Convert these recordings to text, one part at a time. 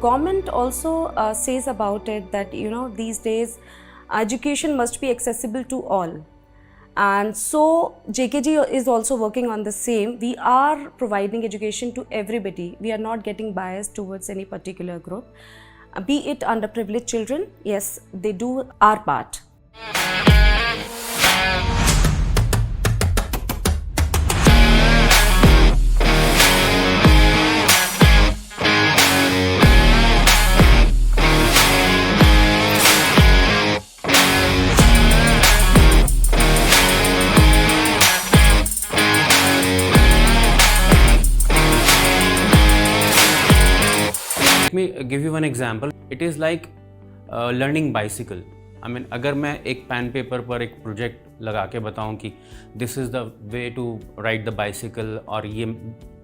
government also says about it that, these days education must be accessible to all. And so JKG is also working on the same. We are providing education to everybody. We are not getting biased towards any particular group. Be it underprivileged children, yes, they do our part. Let me give you one example. It is like learning bicycle. I mean, अगर मैं एक pen paper पर एक project लगा के बताऊं कि this is the way to ride the bicycle और ये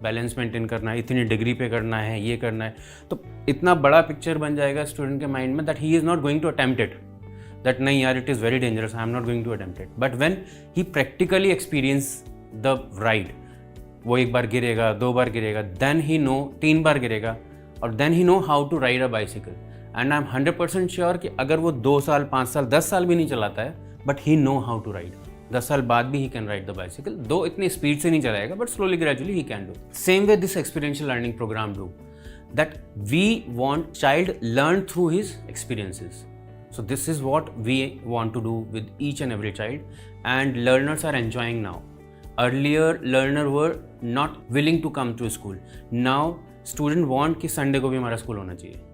बैलेंस मेंटेन करना है, इतनी डिग्री पे करना है, ये करना है, तो इतना बड़ा पिक्चर बन जाएगा स्टूडेंट के माइंड में that he is not going to attempt it, that नहीं यार it is very dangerous, I am not going to attempt it. But when he practically experience the ride, वो एक बार गिरेगा, 2 बार गिरेगा, देन ही नो, 3 बार गिरेगा और then he know how to ride a bicycle. And I am 100% sure कि अगर वो 2 साल 5 साल 10 साल भी नहीं चलाता है, but he know how to ride, 10 साल बाद भी he can ride the bicycle. दो इतनी स्पीड से नहीं चलाएगा, but slowly gradually he can do. Same way this experiential learning program do, that we want child learn through his experiences. So this is what we want to do with each and every child, and learners are enjoying now. Earlier learners were not willing to come to school. Now student want कि Sunday को भी हमारा school होना चाहिए.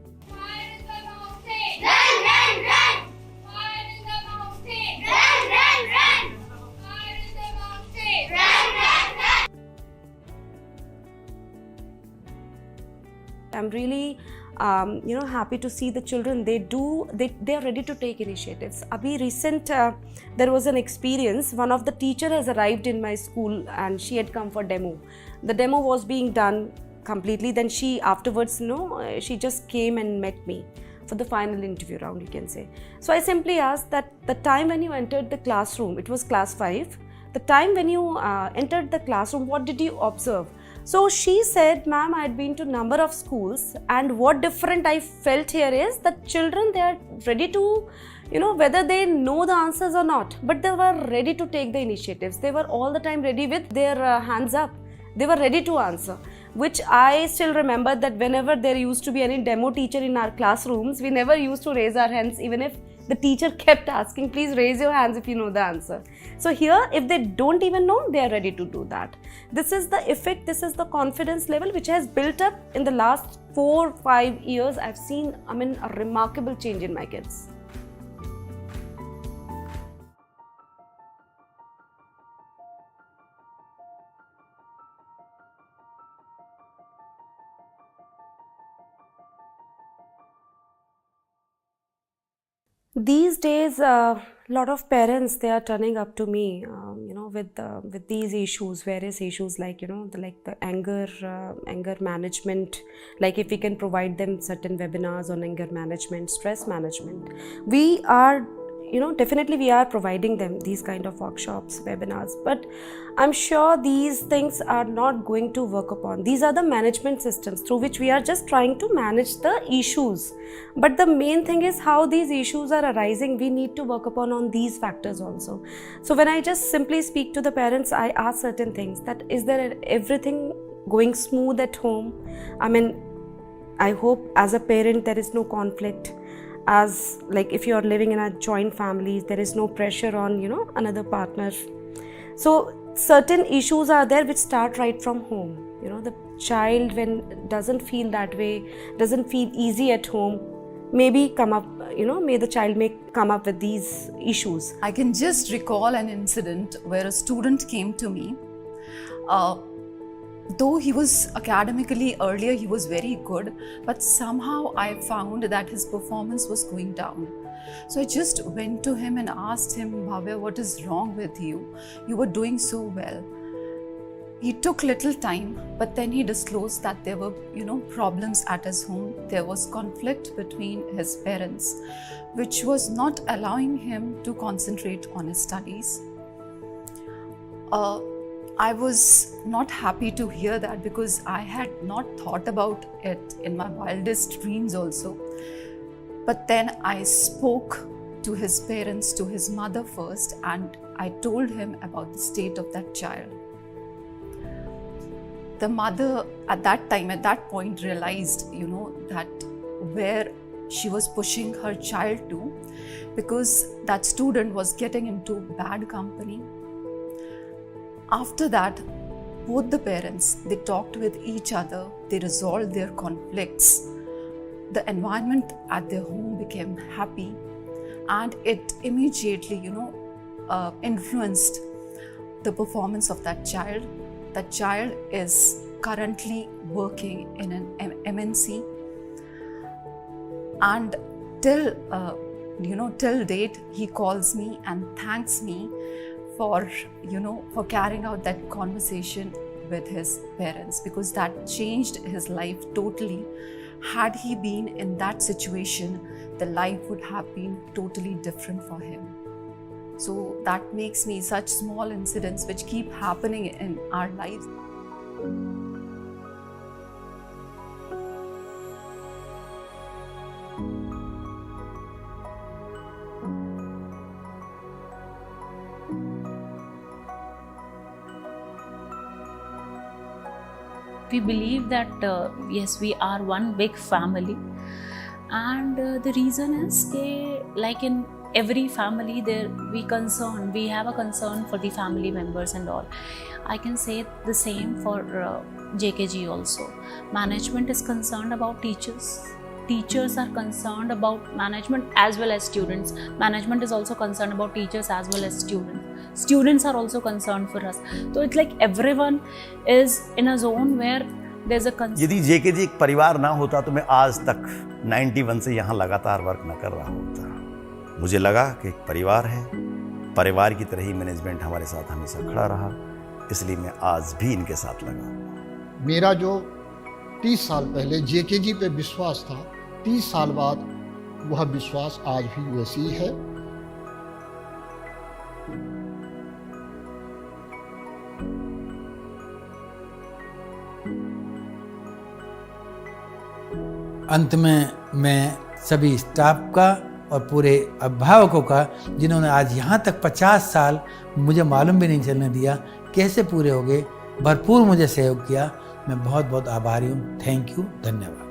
I'm really happy to see the children. They are ready to take initiatives. Abhi recent there was an experience. One of the teacher has arrived in my school and she had come for demo. The demo was being done completely. Then she afterwards she just came and met me for the final interview round, you can say. So I simply asked that the time when you entered the classroom, it was class 5, the time when you entered the classroom, what did you observe? So she said, ma'am, I had been to number of schools, and what different I felt here is that children, they are ready to, whether they know the answers or not, but they were ready to take the initiatives. They were all the time ready with their hands up. They were ready to answer, which I still remember that whenever there used to be any demo teacher in our classrooms, we never used to raise our hands, even if the teacher kept asking, please raise your hands if you know the answer. So here, if they don't even know, they are ready to do that. This is the effect, this is the confidence level which has built up in the last 4-5 years. I've seen, a remarkable change in my kids. These days, lot of parents, they are turning up to me, with these issues, various issues like the anger management. Like if we can provide them certain webinars on anger management, stress management, we are. Definitely we are providing them these kind of workshops, webinars, but I'm sure these things are not going to work upon. These are the management systems through which we are just trying to manage the issues. But the main thing is how these issues are arising. We need to work upon on these factors also. So when I just simply speak to the parents, I ask certain things that is there everything going smooth at home? I hope as a parent there is no conflict. As like if you are living in a joint family, there is no pressure on another partner. So certain issues are there which start right from home. The child when doesn't feel that way, doesn't feel easy at home, maybe come up, may the child may come up with these issues. I can just recall an incident where a student came to me. Though he was academically earlier, he was very good, but somehow I found that his performance was going down. So I just went to him and asked him, Bhavya, what is wrong with you? You were doing so well. He took little time, but then he disclosed that there were, problems at his home. There was conflict between his parents, which was not allowing him to concentrate on his studies. I was not happy to hear that because I had not thought about it in my wildest dreams also. But then I spoke to his parents, to his mother first, and I told him about the state of that child. The mother at that point realized, that where she was pushing her child to, because that student was getting into bad company. After that, both the parents, they talked with each other, they resolved their conflicts. The environment at their home became happy, and it immediately, influenced the performance of that child. That child is currently working in an MNC, and till date, he calls me and thanks me for carrying out that conversation with his parents, because that changed his life totally. Had he been in that situation, the life would have been totally different for him. So that makes me such small incidents which keep happening in our lives. We believe that yes, we are one big family, and the reason is like in every family we have a concern for the family members and all. I can say the same for JKG also. Management is concerned about teachers. Teachers are concerned about management as well as students. Management is also concerned about teachers as well as students. Students are also concerned for us. So it's like everyone is in a zone where there's a concern. यदि JKG एक परिवार ना होता तो मैं आज तक 91 से यहाँ लगातार वर्क न कर रहा होता। मुझे लगा कि एक परिवार है, परिवार की तरह ही मैनेजमेंट हमारे साथ हमेशा खड़ा रहा, इसलिए मैं आज भी इनके साथ लगा। मेरा जो 30 साल पहले JKG पे विश्वास था, 30 साल बाद वह विश्वास आज भी वैसी ही है। अंत में मैं सभी स्टाफ का और पूरे अभिभावकों का, जिन्होंने आज यहाँ तक 50 साल मुझे मालूम भी नहीं चलने दिया कैसे पूरे हो गए, भरपूर मुझे सहयोग किया, मैं बहुत बहुत आभारी हूँ। थैंक यू, धन्यवाद।